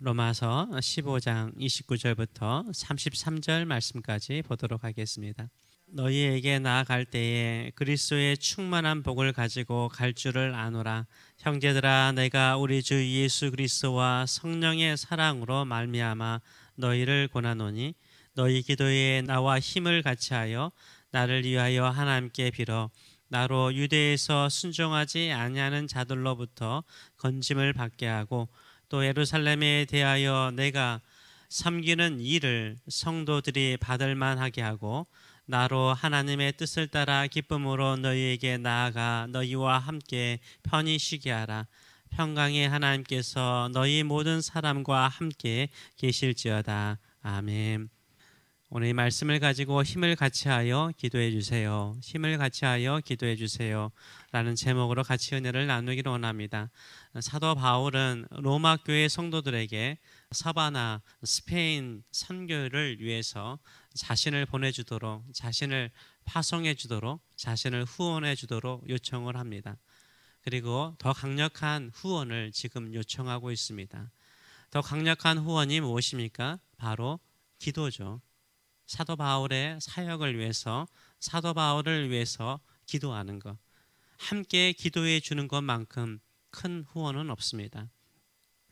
로마서 15장 29절부터 33절 말씀까지 보도록 하겠습니다. 너희에게 나아갈 때에 그리스도의 충만한 복을 가지고 갈 줄을 아노라. 형제들아, 내가 우리 주 예수 그리스도와 성령의 사랑으로 말미암아 너희를 권하노니 너희 기도에 나와 힘을 같이하여 나를 위하여 하나님께 빌어 나로 유대에서 순종하지 아니하는 자들로부터 건짐을 받게 하고 또 예루살렘에 대하여 내가 섬기는 일을 성도들이 받을 만하게 하고 나로 하나님의 뜻을 따라 기쁨으로 너희에게 나아가 너희와 함께 편히 쉬게 하라. 평강의 하나님께서 너희 모든 사람과 함께 계실지어다. 아멘. 오늘 이 말씀을 가지고 힘을 같이하여 기도해 주세요. 힘을 같이하여 기도해 주세요. 라는 제목으로 같이 은혜를 나누기를 원합니다. 사도 바울은 로마 교회 성도들에게 서바나 스페인 선교를 위해서 자신을 보내주도록, 자신을 파송해 주도록, 자신을 후원해 주도록 요청을 합니다. 그리고 더 강력한 후원을 지금 요청하고 있습니다. 더 강력한 후원이 무엇입니까? 바로 기도죠. 사도 바울의 사역을 위해서, 사도 바울을 위해서 기도하는 것, 함께 기도해 주는 것만큼 큰 후원은 없습니다.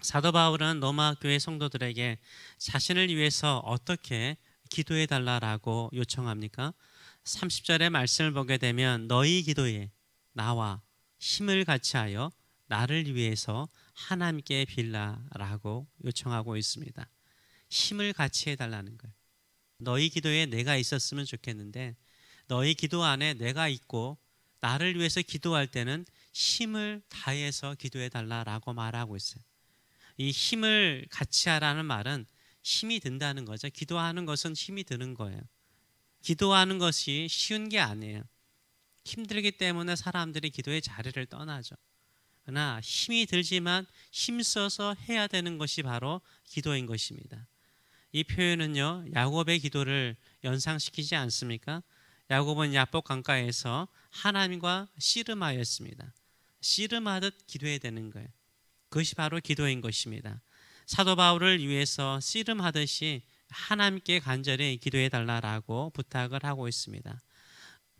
사도 바울은 로마 교회 성도들에게 자신을 위해서 어떻게 기도해 달라고 요청합니까? 30절의 말씀을 보게 되면 너희 기도에 나와 힘을 같이하여 나를 위해서 하나님께 빌라라고 요청하고 있습니다. 힘을 같이 해달라는 거예요. 너희 기도에 내가 있었으면 좋겠는데 너희 기도 안에 내가 있고 나를 위해서 기도할 때는 힘을 다해서 기도해 달라고 말하고 있어요. 이 힘을 같이 하라는 말은 힘이 든다는 거죠. 기도하는 것은 힘이 드는 거예요. 기도하는 것이 쉬운 게 아니에요. 힘들기 때문에 사람들이 기도의 자리를 떠나죠. 그러나 힘이 들지만 힘써서 해야 되는 것이 바로 기도인 것입니다. 이 표현은요, 야곱의 기도를 연상시키지 않습니까? 야곱은 야복 강가에서 하나님과 씨름하였습니다. 씨름하듯 기도해야 되는 거예요. 그것이 바로 기도인 것입니다. 사도 바울을 위해서 씨름하듯이 하나님께 간절히 기도해 달라고 부탁을 하고 있습니다.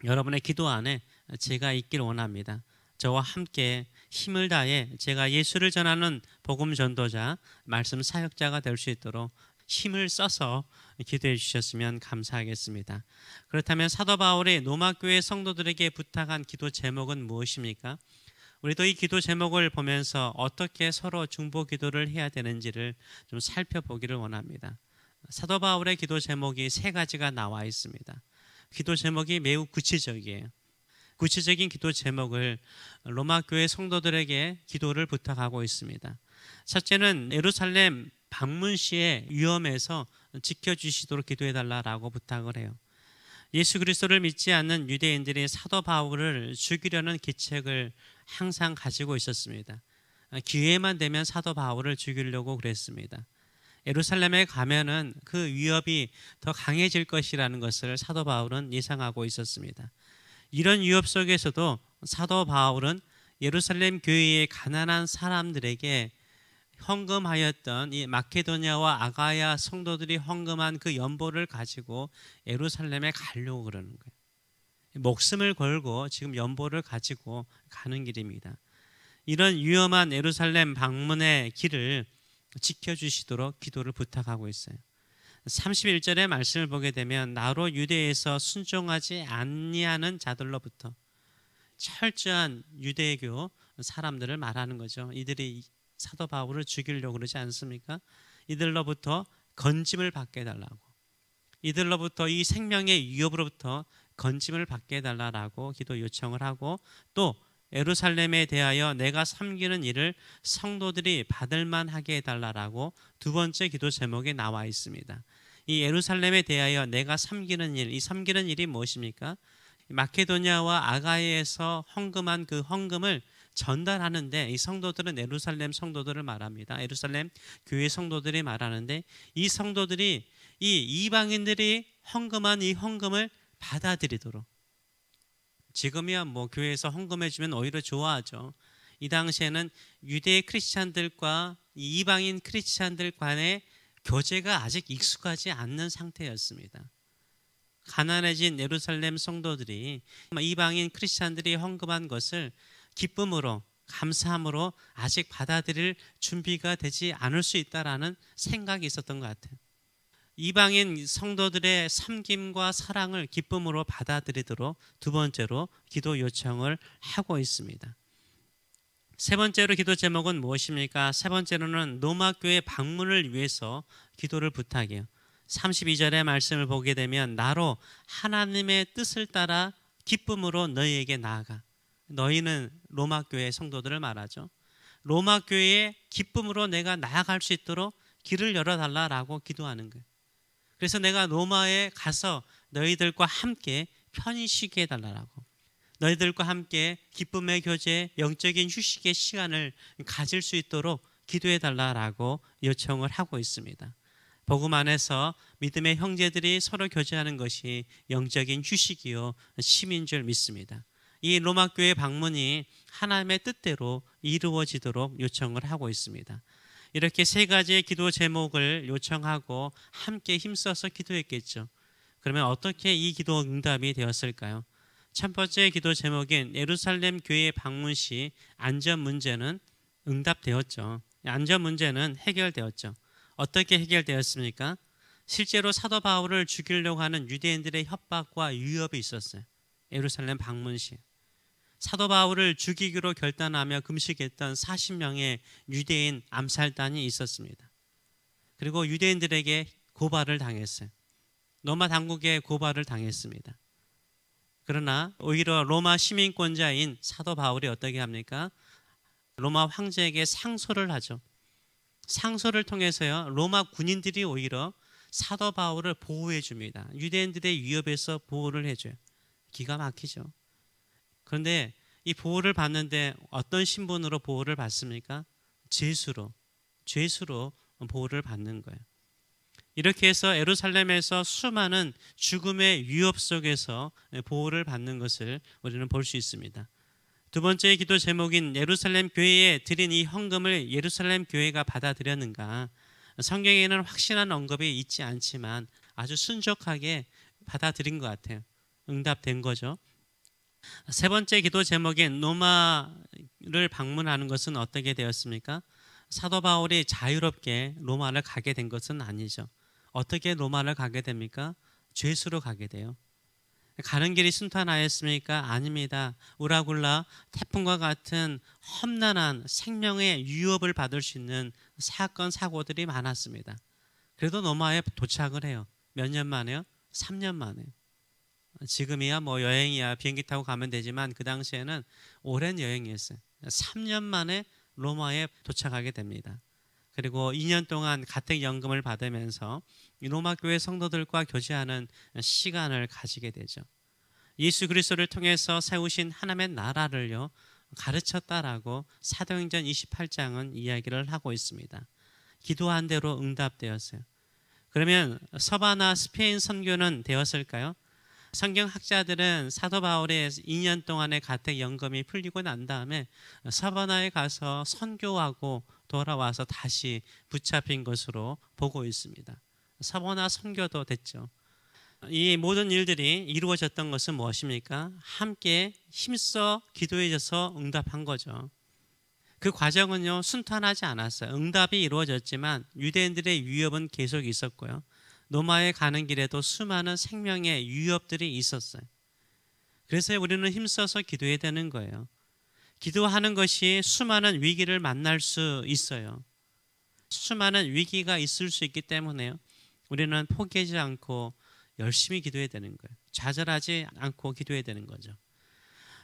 여러분의 기도 안에 제가 있길 원합니다. 저와 함께 힘을 다해 제가 예수를 전하는 복음 전도자, 말씀 사역자가 될 수 있도록 힘을 써서 기도해 주셨으면 감사하겠습니다. 그렇다면 사도 바울이 로마 교회 성도들에게 부탁한 기도 제목은 무엇입니까? 우리도 이 기도 제목을 보면서 어떻게 서로 중보 기도를 해야 되는지를 좀 살펴보기를 원합니다. 사도 바울의 기도 제목이 세 가지가 나와 있습니다. 기도 제목이 매우 구체적이에요. 구체적인 기도 제목을 로마 교회 성도들에게 기도를 부탁하고 있습니다. 첫째는 예루살렘 방문 시의 위험에서 지켜주시도록 기도해달라고 부탁을 해요. 예수 그리스도를 믿지 않는 유대인들이 사도 바울을 죽이려는 계책을 항상 가지고 있었습니다. 기회만 되면 사도 바울을 죽이려고 그랬습니다. 예루살렘에 가면은 그 위협이 더 강해질 것이라는 것을 사도 바울은 예상하고 있었습니다. 이런 위협 속에서도 사도 바울은 예루살렘 교회의 가난한 사람들에게 헌금하였던 이 마케도냐와 아가야 성도들이 헌금한 그 연보를 가지고 예루살렘에 가려고 그러는 거예요. 목숨을 걸고 지금 연보를 가지고 가는 길입니다. 이런 위험한 예루살렘 방문의 길을 지켜주시도록 기도를 부탁하고 있어요. 31절의 말씀을 보게 되면 나로 유대에서 순종하지 아니하는 자들로부터, 철저한 유대교 사람들을 말하는 거죠. 이들이 사도 바울을 죽이려고 그러지 않습니까? 이들로부터 건짐을 받게 해달라고, 이들로부터 이 생명의 위협으로부터 건짐을 받게 해달라고 기도 요청을 하고, 또 예루살렘에 대하여 내가 섬기는 일을 성도들이 받을 만하게 해달라고 두 번째 기도 제목에 나와 있습니다. 이 예루살렘에 대하여 내가 섬기는 일, 이 섬기는 일이 무엇입니까? 마케도냐와 아가야에서 헌금한 그 헌금을 전달하는데, 이 성도들은 예루살렘 성도들을 말합니다. 예루살렘 교회 성도들이 말하는데, 이 성도들이 이 이방인들이 헌금한 이 헌금을 받아들이도록, 지금이야 뭐 교회에서 헌금해 주면 오히려 좋아하죠. 이 당시에는 유대 크리스찬들과 이 이방인 크리스찬들 간의 교제가 아직 익숙하지 않는 상태였습니다. 가난해진 예루살렘 성도들이 이방인 크리스찬들이 헌금한 것을 기쁨으로 감사함으로 아직 받아들일 준비가 되지 않을 수 있다라는 생각이 있었던 것 같아요. 이방인 성도들의 섬김과 사랑을 기쁨으로 받아들이도록 두 번째로 기도 요청을 하고 있습니다. 세 번째로 기도 제목은 무엇입니까? 세 번째로는 로마 교회 방문을 위해서 기도를 부탁해요. 32절의 말씀을 보게 되면 나로 하나님의 뜻을 따라 기쁨으로 너희에게 나아가. 너희는 로마 교회 성도들을 말하죠. 로마 교회에 기쁨으로 내가 나아갈 수 있도록 길을 열어달라라고 기도하는 거예요. 그래서 내가 로마에 가서 너희들과 함께 편히 쉬게 해달라고, 너희들과 함께 기쁨의 교제, 영적인 휴식의 시간을 가질 수 있도록 기도해달라고 요청을 하고 있습니다. 복음 안에서 믿음의 형제들이 서로 교제하는 것이 영적인 휴식이요 쉼인 줄 믿습니다. 이 로마 교회 방문이 하나님의 뜻대로 이루어지도록 요청을 하고 있습니다. 이렇게 세 가지의 기도 제목을 요청하고 함께 힘써서 기도했겠죠. 그러면 어떻게 이 기도 응답이 되었을까요? 첫 번째 기도 제목인 예루살렘 교회 방문 시 안전 문제는 응답되었죠. 안전 문제는 해결되었죠. 어떻게 해결되었습니까? 실제로 사도 바울을 죽이려고 하는 유대인들의 협박과 위협이 있었어요. 예루살렘 방문 시 사도 바울을 죽이기로 결단하며 금식했던 40명의 유대인 암살단이 있었습니다. 그리고 유대인들에게 고발을 당했어요. 로마 당국에 고발을 당했습니다. 그러나 오히려 로마 시민권자인 사도 바울이 어떻게 합니까? 로마 황제에게 상소를 하죠. 상소를 통해서요, 로마 군인들이 오히려 사도 바울을 보호해 줍니다. 유대인들의 위협에서 보호를 해줘요. 기가 막히죠. 그런데 이 보호를 받는데 어떤 신분으로 보호를 받습니까? 죄수로 보호를 받는 거예요. 이렇게 해서 예루살렘에서 수많은 죽음의 위협 속에서 보호를 받는 것을 우리는 볼 수 있습니다. 두 번째 기도 제목인 예루살렘 교회에 드린 이 헌금을 예루살렘 교회가 받아들였는가? 성경에는 확실한 언급이 있지 않지만 아주 순적하게 받아들인 것 같아요. 응답된 거죠. 세 번째 기도 제목인 로마를 방문하는 것은 어떻게 되었습니까? 사도 바울이 자유롭게 로마를 가게 된 것은 아니죠. 어떻게 로마를 가게 됩니까? 죄수로 가게 돼요. 가는 길이 순탄하였습니까? 아닙니다. 우라굴라 태풍과 같은 험난한 생명의 위협을 받을 수 있는 사건 사고들이 많았습니다. 그래도 로마에 도착을 해요. 몇 년 만에요? 3년 만에요. 지금이야 뭐 여행이야 비행기 타고 가면 되지만 그 당시에는 오랜 여행이었어요. 3년 만에 로마에 도착하게 됩니다. 그리고 2년 동안 가택연금을 받으면서 로마 교회 성도들과 교제하는 시간을 가지게 되죠. 예수 그리스도를 통해서 세우신 하나님의 나라를요 가르쳤다라고 사도행전 28장은 이야기를 하고 있습니다. 기도한 대로 응답되었어요. 그러면 서바나 스페인 선교는 되었을까요? 성경학자들은 사도 바울의 2년 동안의 가택연금이 풀리고 난 다음에 서바나에 가서 선교하고 돌아와서 다시 붙잡힌 것으로 보고 있습니다. 서바나 선교도 됐죠. 이 모든 일들이 이루어졌던 것은 무엇입니까? 함께 힘써 기도해줘서 응답한 거죠. 그 과정은요 순탄하지 않았어요. 응답이 이루어졌지만 유대인들의 위협은 계속 있었고요. 로마에 가는 길에도 수많은 생명의 위협들이 있었어요. 그래서 우리는 힘써서 기도해야 되는 거예요. 기도하는 것이 수많은 위기를 만날 수 있어요. 수많은 위기가 있을 수 있기 때문에요. 우리는 포기하지 않고 열심히 기도해야 되는 거예요. 좌절하지 않고 기도해야 되는 거죠.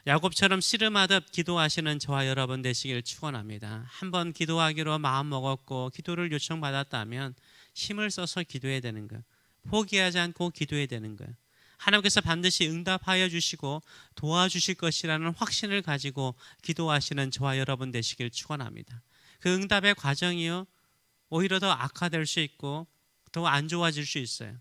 야곱처럼 씨름하듯 기도하시는 저와 여러분 되시길 축원합니다. 한번 기도하기로 마음먹었고 기도를 요청받았다면 힘을 써서 기도해야 되는 거예요. 포기하지 않고 기도해야 되는 거예요. 하나님께서 반드시 응답하여 주시고 도와주실 것이라는 확신을 가지고 기도하시는 저와 여러분 되시길 축원합니다. 그 응답의 과정이요 오히려 더 악화될 수 있고 더 안 좋아질 수 있어요.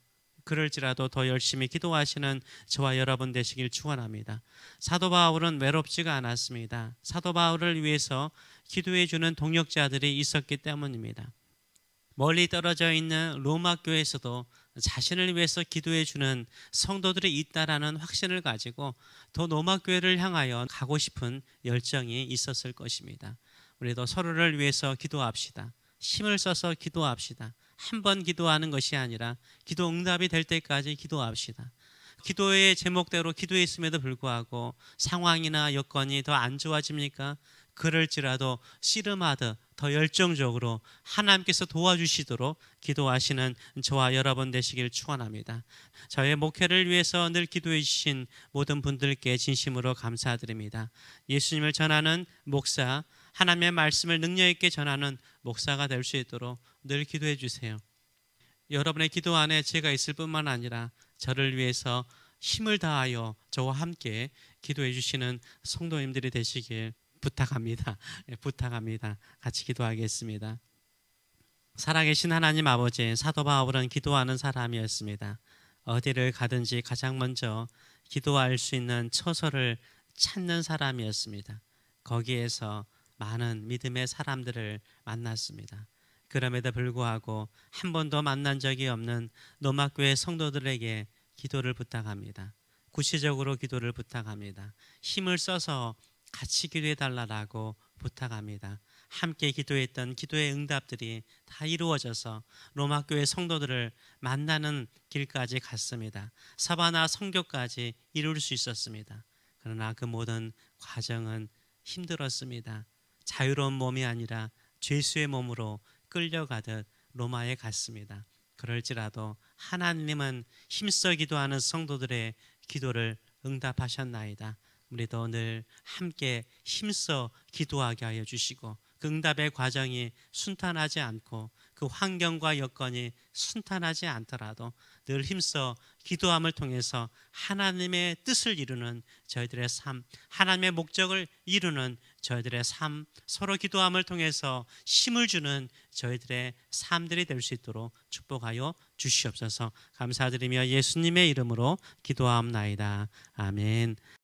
그럴지라도 더 열심히 기도하시는 저와 여러분 되시길 축원합니다. 사도 바울은 외롭지가 않았습니다. 사도 바울을 위해서 기도해 주는 동역자들이 있었기 때문입니다. 멀리 떨어져 있는 로마 교회에서도 자신을 위해서 기도해 주는 성도들이 있다라는 확신을 가지고 더 로마 교회를 향하여 가고 싶은 열정이 있었을 것입니다. 우리도 서로를 위해서 기도합시다. 힘을 써서 기도합시다. 한 번 기도하는 것이 아니라 기도 응답이 될 때까지 기도합시다. 기도의 제목대로 기도했음에도 불구하고 상황이나 여건이 더 안 좋아집니까? 그럴지라도 씨름하듯 더 열정적으로 하나님께서 도와주시도록 기도하시는 저와 여러분 되시길 축원합니다. 저의 목회를 위해서 늘 기도해 주신 모든 분들께 진심으로 감사드립니다. 예수님을 전하는 목사, 하나님의 말씀을 능력 있게 전하는 목사가 될 수 있도록 늘 기도해 주세요. 여러분의 기도 안에 제가 있을 뿐만 아니라 저를 위해서 힘을 다하여 저와 함께 기도해 주시는 성도님들이 되시길 부탁합니다. 부탁합니다. 같이 기도하겠습니다. 살아계신 하나님 아버지, 사도 바울은 기도하는 사람이었습니다. 어디를 가든지 가장 먼저 기도할 수 있는 처소를 찾는 사람이었습니다. 거기에서 많은 믿음의 사람들을 만났습니다. 그럼에도 불구하고 한 번도 만난 적이 없는 로마교회 성도들에게 기도를 부탁합니다. 구체적으로 기도를 부탁합니다. 힘을 써서 같이 기도해 달라고 부탁합니다. 함께 기도했던 기도의 응답들이 다 이루어져서 로마교회 성도들을 만나는 길까지 갔습니다. 사바나 성교까지 이룰 수 있었습니다. 그러나 그 모든 과정은 힘들었습니다. 자유로운 몸이 아니라 죄수의 몸으로 끌려가듯 로마에 갔습니다. 그럴지라도 하나님은 힘써 기도하는 성도들의 기도를 응답하셨나이다. 우리도 늘 함께 힘써 기도하게 하여 주시고 그 응답의 과정이 순탄하지 않고 그 환경과 여건이 순탄하지 않더라도 늘 힘써 기도함을 통해서 하나님의 뜻을 이루는 저희들의 삶, 하나님의 목적을 이루는 저희들의 삶, 서로 기도함을 통해서 힘을 주는 저희들의 삶들이 될 수 있도록 축복하여 주시옵소서. 감사드리며 예수님의 이름으로 기도하옵나이다. 아멘.